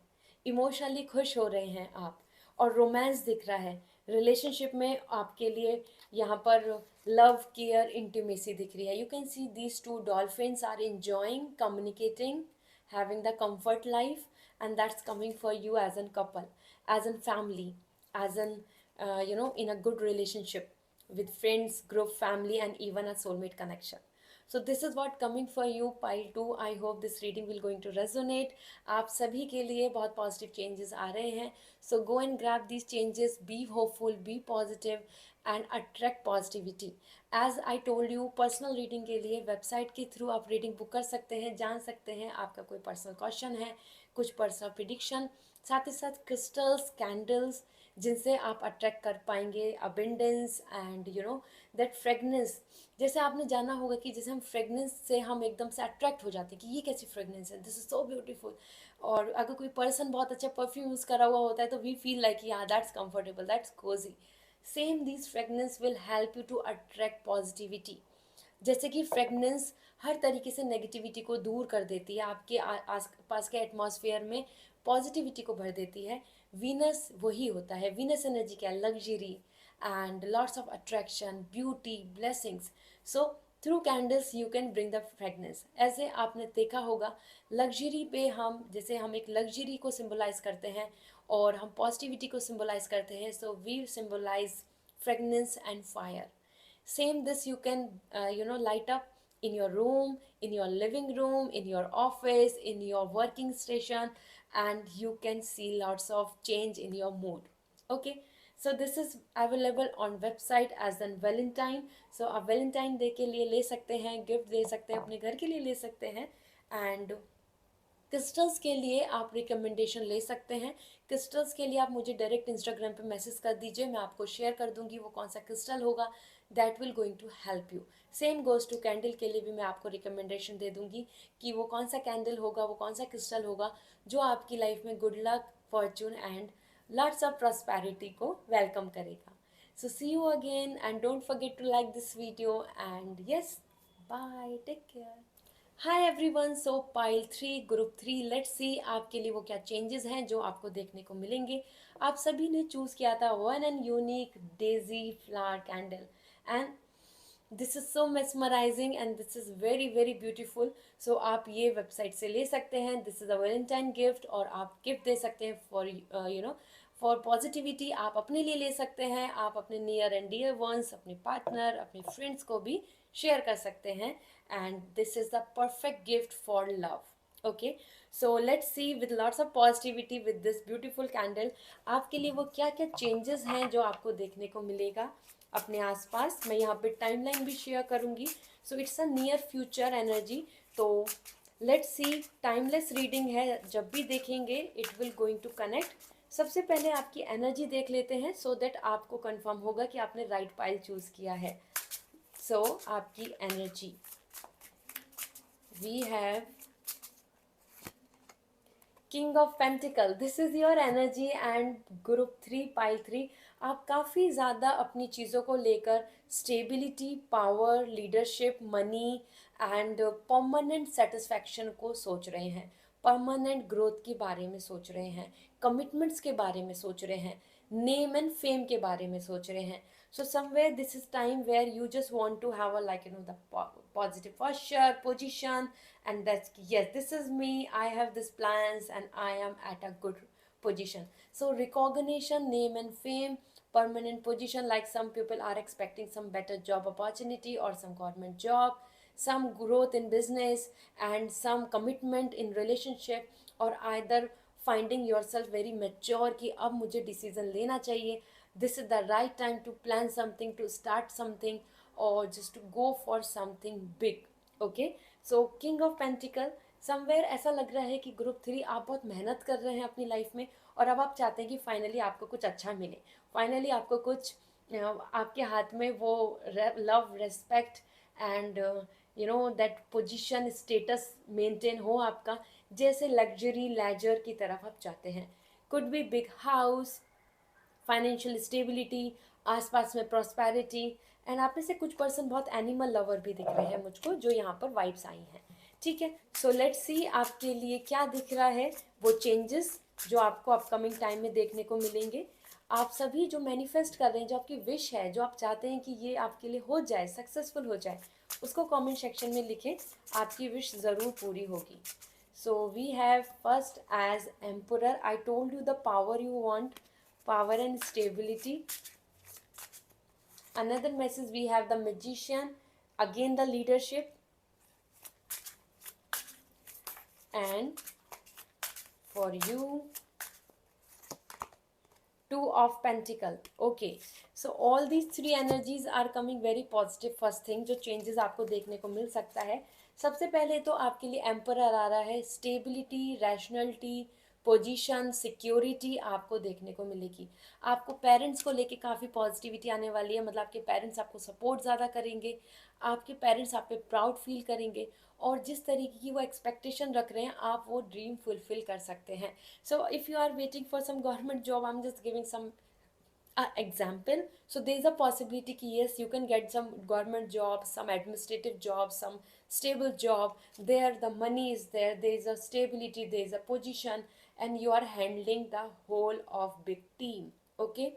इमोशनली खुश हो रहे हैं आप, और रोमांस दिख रहा है. रिलेशनशिप में आपके लिए यहाँ पर लव, केयर, इंटीमेसी दिख रही है. You can see these two dolphins are enjoying, communicating, having the comfort life, and that's coming for you as a couple, as a family, as an in a good relationship with friends, group, family, and even a soulmate connection. So this is what coming for you, pile 2. I hope this reading will going to resonate. आप सभी के लिए बहुत positive changes आ रहे हैं. So go and grab these changes, be hopeful, be positive, and attract positivity. As I told you, personal reading के लिए website के through आप reading book कर सकते हैं, जान सकते हैं आपका कोई personal question है, कुछ personal prediction, साथ ही साथ crystals, candles, जिनसे आप अट्रैक्ट कर पाएंगे अबेंडेंस एंड दैट फ्रेगनेंस. जैसे आपने जाना होगा कि जैसे हम फ्रेगनेंस से हम एकदम से अट्रैक्ट हो जाते हैं कि ये कैसी फ्रेगनेंस है, दिस इज सो ब्यूटीफुल. और अगर कोई पर्सन बहुत अच्छा परफ्यूम यूज़ करा हुआ होता है तो we feel like yeah that's comfortable, that's cozy. Same this fragrance will help you to attract positivity. जैसे कि फ्रेगनेंस हर तरीके से नेगेटिविटी को दूर कर देती है, आपके आस पास के एटमॉस्फेयर में पॉजिटिविटी को भर देती है. वीनस वही होता है. वीनस एनर्जी क्या है? Luxury and lots of attraction, beauty, blessings. So through candles you can bring the fragrance. ऐसे आपने देखा होगा लग्जरी पे हम, जैसे हम एक लग्जरी को सिंबलाइज करते हैं और हम पॉजिटिविटी को सिंबलाइज करते हैं. So we symbolize fragrance and fire. Same this you can light up in your room, in your living room, in your office, in your working station, and you can see lots of change in your mood. Okay, so this is available on website as an valentine. So आप valentine day के लिए ले सकते हैं, गिफ्ट दे सकते हैं, अपने घर के लिए ले सकते हैं. एंड क्रिस्टल्स के लिए आप रिकमेंडेशन ले सकते हैं. क्रिस्टल्स के लिए आप मुझे डायरेक्ट इंस्टाग्राम पे मैसेज कर दीजिए, मैं आपको शेयर कर दूंगी वो कौन सा क्रिस्टल होगा. That will going to help you. Same goes to candle के लिए भी मैं आपको रिकमेंडेशन दे दूंगी कि वो कौन सा कैंडल होगा, वो कौन सा क्रिस्टल होगा जो आपकी लाइफ में good luck, Fortune and lots of prosperity को वेलकम करेगा. So see you again, and don't forget to like this video, and yes, bye, take care. Hi everyone. So pile 3, group 3, let's see आपके लिए वो क्या चेंजेस हैं जो आपको देखने को मिलेंगे. आप सभी ने चूज़ किया था one and unique daisy flower candle, and this is so mesmerizing and this is very very beautiful. So आप ये वेबसाइट से ले सकते हैं. This is a Valentine gift, और आप गिफ्ट दे सकते हैं फॉर फॉर पॉजिटिविटी. आप अपने लिए ले सकते हैं, आप अपने नियर एंड डियर वंस, अपने पार्टनर, अपने फ्रेंड्स को भी शेयर कर सकते हैं. And this is the perfect gift for love. Okay, so let's see with lots of positivity with this beautiful candle आपके लिए वो क्या क्या changes हैं जो आपको देखने को मिलेगा अपने आसपास. मैं यहाँ पे टाइमलाइन भी शेयर करूँगी. So it's a near future energy. तो लेट्स सी, टाइमलेस रीडिंग है, जब भी देखेंगे it will going to connect. सबसे पहले आपकी एनर्जी देख लेते हैं सो दैट आपको कंफर्म होगा कि आपने राइट पाइल चूज़ किया है. सो आपकी energy, we have King of Pentacle. This is your energy and group 3, pile 3. आप काफ़ी ज़्यादा अपनी चीज़ों को लेकर stability, power, leadership, money and permanent satisfaction को सोच रहे हैं. परमानेंट ग्रोथ के बारे में सोच रहे हैं, कमिटमेंट्स के बारे में सोच रहे हैं, नेम एंड फेम के बारे में सोच रहे हैं. So somewhere this is time where you just want to have a, like, the positive posture, position, and that's, yes, this is me, I have these plans and I am at a good position. So recognition, name and fame, permanent position, like some people are expecting some better job opportunity or some government job, some growth in business, and some commitment in relationship, or either finding yourself very mature कि अब मुझे डिसीजन लेना चाहिए, this is the right time to plan something, to start something, or just to go for something big. Okay, so king of pentacle, somewhere ऐसा लग रहा है कि ग्रुप 3 आप बहुत मेहनत कर रहे हैं अपनी लाइफ में, और अब आप चाहते हैं कि फाइनली आपको कुछ अच्छा मिले, फाइनली आपको कुछ आपके हाथ में वो love, respect and that position, status maintain हो आपका, जैसे लग्जरी लेजर की तरफ आप चाहते हैं. Could be big house, financial stability, आसपास में प्रॉस्पेरिटी. एंड आप में से कुछ पर्सन बहुत एनिमल लवर भी दिख रहे हैं मुझको, जो यहाँ पर वाइब्स आई हैं. ठीक है, सो लेट्स सी आपके लिए क्या दिख रहा है, वो चेंजेस जो आपको अपकमिंग टाइम में देखने को मिलेंगे. आप सभी जो मैनिफेस्ट कर रहे हैं, जो आपकी विश है, जो आप चाहते हैं कि ये आपके लिए हो जाए, सक्सेसफुल हो जाए, उसको कमेंट सेक्शन में लिखें, आपकी विश ज़रूर पूरी होगी. So we have first as emperor, I told you the power you want, power and stability. Another message, we have the magician, again the leadership, and for you two of pentacle. Okay, so all these three energies are coming very positive. first thing जो changes आपको देखने को मिल सकता है, सबसे पहले तो आपके लिए एम्परर आ रहा है, स्टेबिलिटी, रैशनलिटी, पोजीशन, सिक्योरिटी आपको देखने को मिलेगी. आपको पेरेंट्स को लेके काफ़ी पॉजिटिविटी आने वाली है, मतलब आपके पेरेंट्स आपको सपोर्ट ज़्यादा करेंगे, आपके पेरेंट्स आप पे प्राउड फील करेंगे, और जिस तरीके की वो एक्सपेक्टेशन रख रहे हैं आप वो ड्रीम फुलफिल कर सकते हैं. So if you are waiting for some government job, I am just giving some example. So there is a possibility ki yes, you can get some government job, some administrative job, some stable job, there the money is there, there is a stability, there is a position, and you are handling the whole of big team. Okay,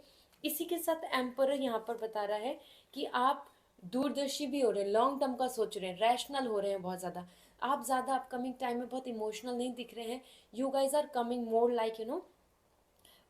इसी के साथ एम्पर यहाँ पर बता रहा है कि आप दूरदर्शी भी हो रहे हैं, लॉन्ग टर्म का सोच रहे हैं, रैशनल हो रहे हैं बहुत ज़्यादा. आप ज़्यादा अपकमिंग टाइम में बहुत इमोशनल नहीं दिख रहे हैं. You guys are coming more like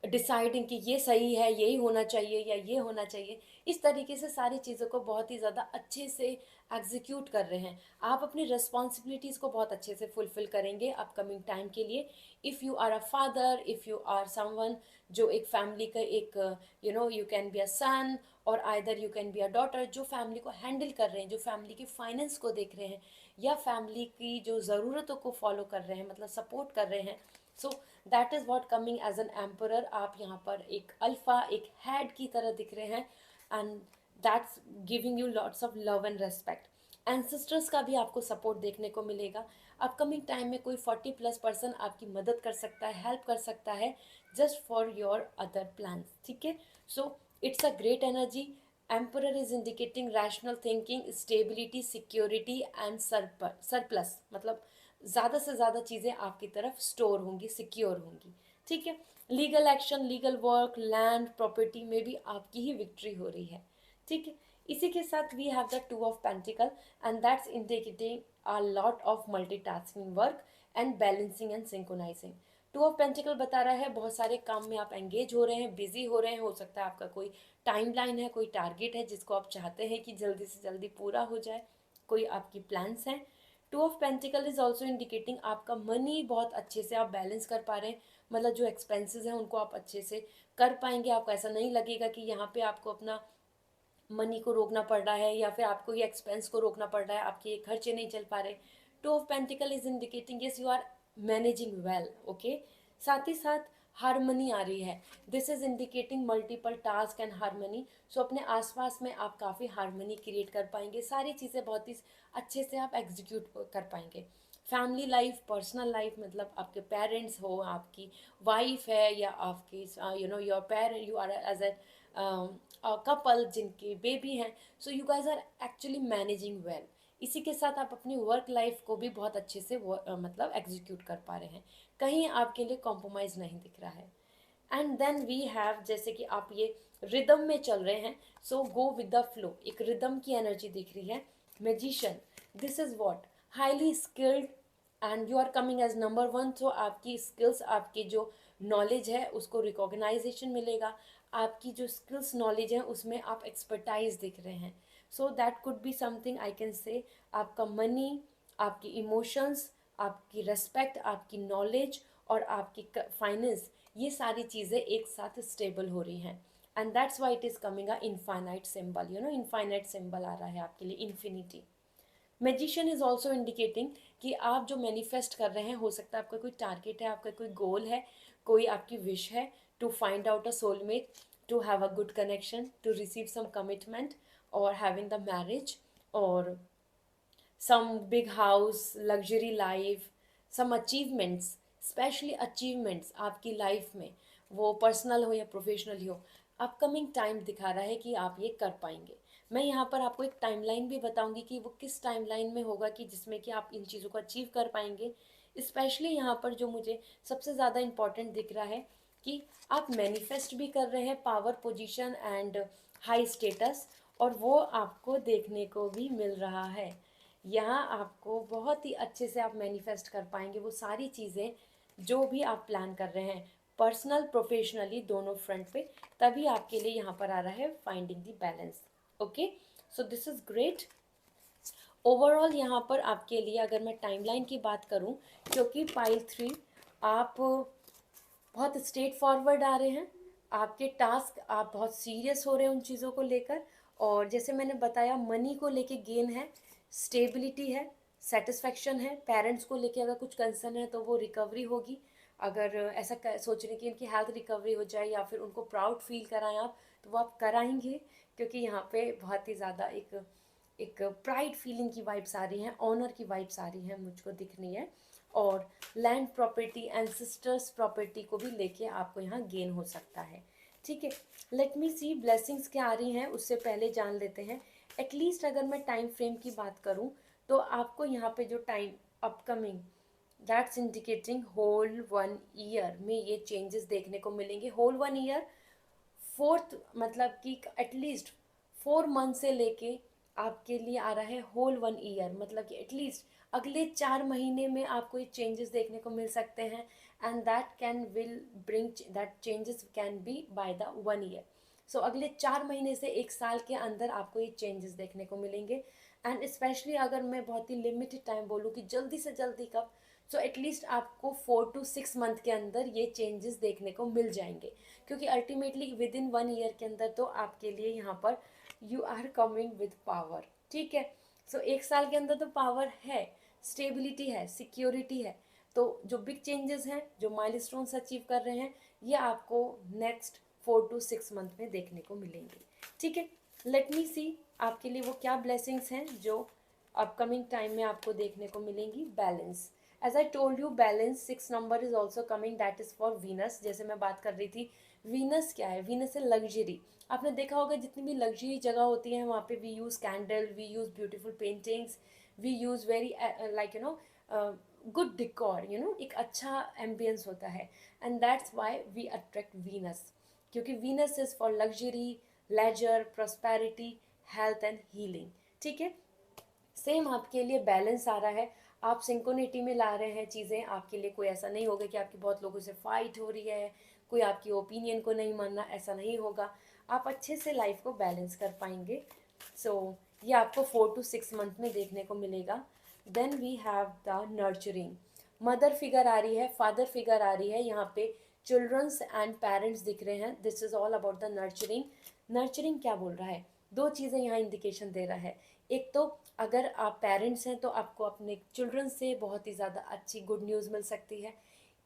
deciding कि ये सही है, यही होना चाहिए या ये होना चाहिए. इस तरीके से सारी चीज़ों को बहुत ही ज़्यादा अच्छे से एग्जीक्यूट कर रहे हैं. आप अपनी रिस्पॉन्सिबिलिटीज़ को बहुत अच्छे से फुलफिल करेंगे अपकमिंग टाइम के लिए. If you are a father, if you are someone जो एक फैमिली का एक you can be a son, और either you can be a daughter, जो फैमिली को हैंडल कर रहे हैं, जो फैमिली की फाइनेंस को देख रहे हैं, या फैमिली की जो ज़रूरतों को फॉलो कर रहे हैं, मतलब सपोर्ट कर रहे हैं. So that is what coming as an emperor. आप यहाँ पर एक अल्फ़ा, एक हेड की तरह दिख रहे हैं, and that's giving you lots of love and respect. Ancestors का भी आपको सपोर्ट देखने को मिलेगा. अपकमिंग टाइम में कोई 40+ पर्सन आपकी मदद कर सकता है, हेल्प कर सकता है, just for your other plans. ठीक है, सो it's a great energy. Emperor is indicating rational thinking, stability, security and surplus, मतलब ज़्यादा से ज़्यादा चीज़ें आपकी तरफ स्टोर होंगी, सिक्योर होंगी. ठीक है, legal action, legal work, land, property में भी आपकी ही विक्ट्री हो रही है. ठीक है, इसी के साथ we have the two of pentacle, and that's indicating a lot of multitasking work and balancing and synchronizing. Two of pentacle बता रहा है बहुत सारे काम में आप एंगेज हो रहे हैं, बिजी हो रहे हैं. हो सकता है आपका कोई टाइम लाइन है, कोई टारगेट है जिसको आप चाहते हैं कि जल्दी से जल्दी पूरा हो जाए, कोई आपकी प्लान्स हैं. To of pentacle is also indicating आपका मनी बहुत अच्छे से आप बैलेंस कर पा रहे हैं, मतलब जो एक्सपेंसेस हैं उनको आप अच्छे से कर पाएंगे. आपको ऐसा नहीं लगेगा कि यहाँ पे आपको अपना मनी को रोकना पड़ रहा है, या फिर आपको ये एक्सपेंस को रोकना पड़ रहा है, आपके ये खर्चे नहीं चल पा रहे. Two of pentacle is indicating yes you are managing well. Okay, साथ ही साथ हारमनी आ रही है. This is indicating multiple task and harmony. So अपने आसपास में आप काफ़ी हारमनी क्रिएट कर पाएंगे, सारी चीज़ें बहुत ही अच्छे से आप एग्जीक्यूट कर पाएंगे. फैमिली लाइफ, पर्सनल लाइफ, मतलब आपके पेरेंट्स हो, आपकी वाइफ है, या आपकी your parent, you are as a couple जिनके बेबी हैं. So you guys are actually managing well. इसी के साथ आप अपनी वर्क लाइफ को भी बहुत अच्छे से मतलब एग्जीक्यूट कर पा रहे हैं, कहीं आपके लिए कॉम्प्रोमाइज़ नहीं दिख रहा है. एंड देन वी हैव, जैसे कि आप ये रिदम में चल रहे हैं, so go with the flow, एक रिदम की एनर्जी दिख रही है। Magician, this is what, highly skilled and you are coming as number one, तो आपकी स्किल्स, आपकी जो नॉलेज है उसको रिकॉग्नाइजेशन मिलेगा, आपकी जो स्किल्स नॉलेज है उसमें आप एक्सपर्टाइज दिख रहे हैं। So that could be something I can say, आपका मनी, आपकी इमोशंस, आपकी रेस्पेक्ट, आपकी नॉलेज और आपकी फाइनेंस, ये सारी चीज़ें एक साथ स्टेबल हो रही हैं। And that's why it is coming a infinite symbol, you know, infinite symbol आ रहा है आपके लिए, infinity. Magician is also indicating कि आप जो मैनिफेस्ट कर रहे हैं, हो सकता है आपका कोई टारगेट है, आपका कोई गोल है, कोई आपकी विश है to find out a soulmate, to have a good connection, to receive some commitment और हैविंग द मैरिज, और some big house, luxury life, some achievements, specially achievements आपकी लाइफ में, वो पर्सनल हो या प्रोफेशनल ही हो, अपकमिंग टाइम दिखा रहा है कि आप ये कर पाएंगे। मैं यहाँ पर आपको एक टाइमलाइन भी बताऊंगी कि वो किस टाइमलाइन में होगा कि जिसमें कि आप इन चीज़ों को अचीव कर पाएंगे। स्पेशली यहाँ पर जो मुझे सबसे ज़्यादा इम्पॉर्टेंट दिख रहा है कि आप मैनिफेस्ट भी कर रहे हैं power position and high status, और वो आपको देखने को भी मिल रहा है। यहाँ आपको बहुत ही अच्छे से आप मैनिफेस्ट कर पाएंगे वो सारी चीज़ें जो भी आप प्लान कर रहे हैं, पर्सनल प्रोफेशनली दोनों फ्रंट पे। तभी आपके लिए यहाँ पर आ रहा है finding the balance. Okay, so this is great. Overall यहाँ पर आपके लिए अगर मैं टाइमलाइन की बात करूँ, क्योंकि पाइल 3 आप बहुत स्ट्रेट फॉरवर्ड आ रहे हैं, आपके टास्क, आप बहुत सीरियस हो रहे हैं उन चीज़ों को लेकर, और जैसे मैंने बताया मनी को लेके गेन है, स्टेबिलिटी है, सेटिस्फेक्शन है, पेरेंट्स को लेके अगर कुछ कंसर्न है तो वो रिकवरी होगी। अगर ऐसा सोच रहे हैं कि उनकी हेल्थ रिकवरी हो जाए या फिर उनको प्राउड फील कराएं आप, तो वो आप कराएंगे, क्योंकि यहाँ पे बहुत ही ज़्यादा एक एक प्राइड फीलिंग की वाइब्स आ रही हैं, ऑनर की वाइब्स आ रही हैं मुझको दिख रही है, और land property and sisters property को भी लेके आपको यहाँ गेन हो सकता है। ठीक है, लेट मी सी ब्लेसिंग्स क्या आ रही हैं, उससे पहले जान लेते हैं। एटलीस्ट अगर मैं टाइम फ्रेम की बात करूँ तो आपको यहाँ पे जो time upcoming, that's indicating whole 1 year में ये चेंजेस देखने को मिलेंगे। होल 1 ईयर, फोर्थ मतलब कि एटलीस्ट 4 मंथ से लेके आपके लिए आ रहा है होल 1 ईयर, मतलब कि एटलीस्ट अगले 4 महीने में आपको ये चेंजेस देखने को मिल सकते हैं। And that can will bring, that changes can be by the 1 year. So अगले 4 महीने से 1 साल के अंदर आपको ये चेंजेस देखने को मिलेंगे। एंड स्पेशली अगर मैं बहुत ही लिमिटेड टाइम बोलूँ कि जल्दी से जल्दी कब, सो एटलीस्ट आपको 4 to 6 मंथ के अंदर ये चेंजेस देखने को मिल जाएंगे, क्योंकि अल्टीमेटली विद इन 1 ईयर के अंदर तो आपके लिए यहाँ पर you are coming with power. ठीक है, सो 1 साल के अंदर तो पावर है, स्टेबिलिटी है, सिक्योरिटी है, तो जो बिग चेंजेस हैं, जो माइलस्टोन्स अचीव कर रहे हैं, ये आपको नेक्स्ट 4 to 6 मंथ में देखने को मिलेंगे। ठीक है, लेट मी सी आपके लिए वो क्या ब्लेसिंग्स हैं जो अपकमिंग टाइम में आपको देखने को मिलेंगी। Balance, as I told you, balance 6 number is also coming, that is for Venus. जैसे मैं बात कर रही थी, वीनस क्या है, वीनस है लग्जरी। आपने देखा होगा जितनी भी लग्जरी जगह होती है वहाँ पे we use candle, we use beautiful paintings, we use very like you know good decor, you know, एक अच्छा एम्बियंस होता है। And that's why we attract Venus, क्योंकि Venus is for luxury, leisure, prosperity, health and healing. ठीक है, सेम आपके लिए बैलेंस आ रहा है, आप सिंकोनिटी में ला रहे हैं चीज़ें। आपके लिए कोई ऐसा नहीं होगा कि आपकी बहुत लोगों से फाइट हो रही है, कोई आपकी ओपिनियन को नहीं मानना, ऐसा नहीं होगा। आप अच्छे से लाइफ को बैलेंस कर पाएंगे। सो ये आपको 4 to 6 मंथ में देखने को मिलेगा। Then we have the nurturing, mother figure आ रही है, फादर फिगर आ रही है, यहाँ पे चिल्ड्रंस एंड पेरेंट्स दिख रहे हैं। This is all about the nurturing. Nurturing क्या बोल रहा है, दो चीज़ें यहाँ इंडिकेशन दे रहा है। एक तो अगर आप पेरेंट्स हैं तो आपको अपने चिल्ड्रन से बहुत ही ज़्यादा अच्छी गुड न्यूज़ मिल सकती है।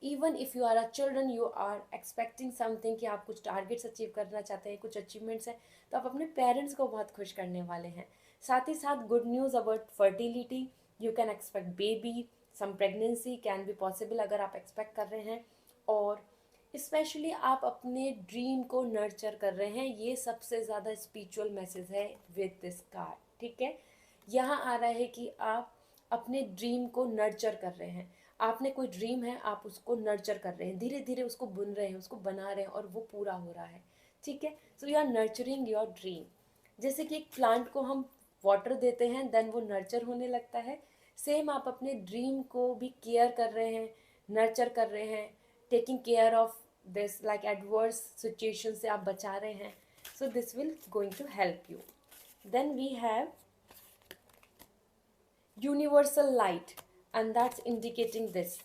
Even if you are a children, you are expecting something, कि आप कुछ टारगेट्स अचीव करना चाहते हैं, कुछ अचीवमेंट्स हैं, तो आप अपने पेरेंट्स को बहुत खुश करने वाले हैं। साथ ही साथ good news about fertility, you can expect baby, some pregnancy can be possible अगर आप एक्सपेक्ट कर रहे हैं। और स्पेशली आप अपने ड्रीम को नर्चर कर रहे हैं, ये सबसे ज़्यादा स्पिरिचुअल मैसेज है विद दिस कार्ड। ठीक है, यहाँ आ रहा है कि आप अपने ड्रीम को नर्चर कर रहे हैं। आपने कोई ड्रीम है, आप उसको नर्चर कर रहे हैं, धीरे धीरे उसको बुन रहे हैं, उसको बना रहे हैं, और वो पूरा हो रहा है। ठीक है, so you are nurturing your dream. जैसे कि एक प्लांट को हम वाटर देते हैं देन वो नर्चर होने लगता है, सेम आप अपने ड्रीम को भी केयर कर रहे हैं, नर्चर कर रहे हैं, taking care of this like adverse situation से आप बचा रहे हैं, so this will going to help you. Then we have universal light and that's indicating this.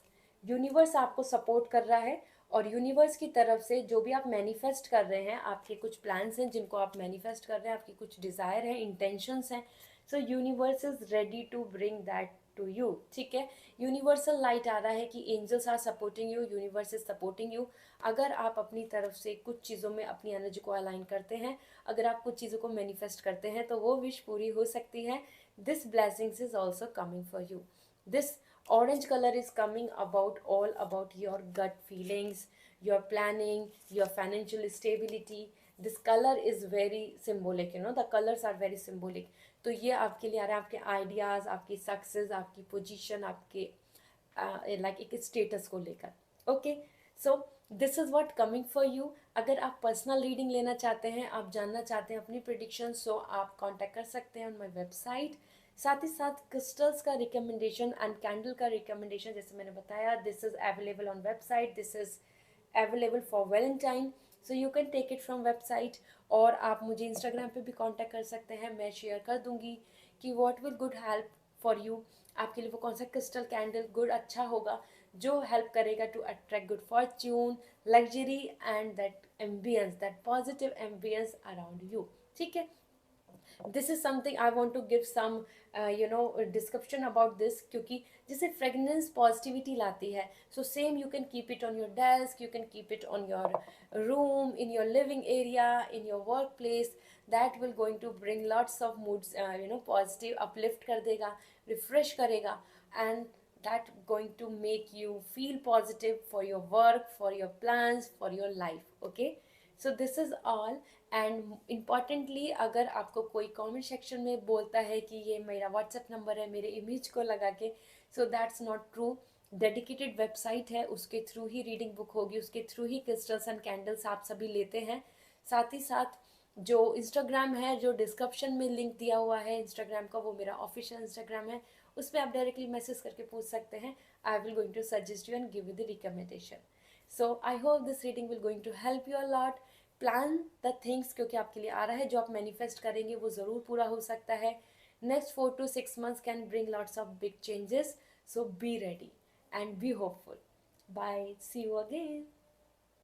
Universe आपको सपोर्ट कर रहा है और यूनिवर्स की तरफ से जो भी आप मैनिफेस्ट कर रहे हैं, आपके कुछ प्लान्स हैं जिनको आप मैनिफेस्ट कर रहे हैं, आपकी कुछ डिज़ायर है, इंटेंशंस हैं, so universe is ready to bring that to you. ठीक है, यूनिवर्सल लाइट आ रहा है कि angels are supporting you, universe is supporting you. अगर आप अपनी तरफ से कुछ चीज़ों में अपनी एनर्जी को अलाइन करते हैं, अगर आप कुछ चीज़ों को मैनिफेस्ट करते हैं, तो वो विश पूरी हो सकती है। This blessings is also coming for you. This orange color is coming about all about your gut feelings, your planning, your financial stability. This color is very symbolic, you know, the colors are very symbolic. तो ये आपके लिए आ रहा है, आपके आइडियाज़, आपकी सक्सेस, आपकी पोजीशन, आपके लाइक एक स्टेटस को लेकर। Okay, so this is what coming for you. अगर आप पर्सनल रीडिंग लेना चाहते हैं, आप जानना चाहते हैं अपनी प्रिडिक्शन, सो आप कांटेक्ट कर सकते हैं ऑन माय वेबसाइट। साथ ही साथ क्रिस्टल्स का रिकमेंडेशन एंड कैंडल का रिकमेंडेशन, जैसे मैंने बताया, this is available on website, this is available for Valentine, so you can take it from website. और आप मुझे इंस्टाग्राम पे भी कांटेक्ट कर सकते हैं, मैं शेयर कर दूंगी कि what will good help for you, आपके लिए वो कौन सा क्रिस्टल कैंडल गुड अच्छा होगा जो हेल्प करेगा to attract good fortune, luxury and that ambiance, that positive ambiance around you. ठीक है, this is something I want to give some description about this, क्योंकि जैसे फ्रेगनेंस पॉजिटिविटी लाती है, so same you can keep it on your desk, you can keep it on your room, in your living area, in your work place, that will going to bring lots of moods, positive uplift कर देगा, रिफ्रेश करेगा, and that going to make you feel positive for your work, for your plans, for your life. Okay, so this is all. And importantly, अगर आपको कोई कमेंट सेक्शन में बोलता है कि ये मेरा व्हाट्सएप नंबर है मेरे इमेज को लगा के, so that's not true. Dedicated website है, उसके थ्रू ही रीडिंग बुक होगी, उसके through he crystals and candles आप सभी लेते हैं। साथ ही साथ जो इंस्टाग्राम है, जो डिस्क्रिप्शन में लिंक दिया हुआ है इंस्टाग्राम का, वो मेरा ऑफिशियल इंस्टाग्राम है, उस पर आप डायरेक्टली मैसेज करके पूछ सकते हैं। I will going to suggest you and give you the recommendation. So I hope this reading will going to help you a lot. Plan the things, क्योंकि आपके लिए आ रहा है, जो आप मैनिफेस्ट करेंगे वो ज़रूर पूरा हो सकता है। Next 4 to 6 months can bring lots of big changes, so be ready and be hopeful. Bye, see you again.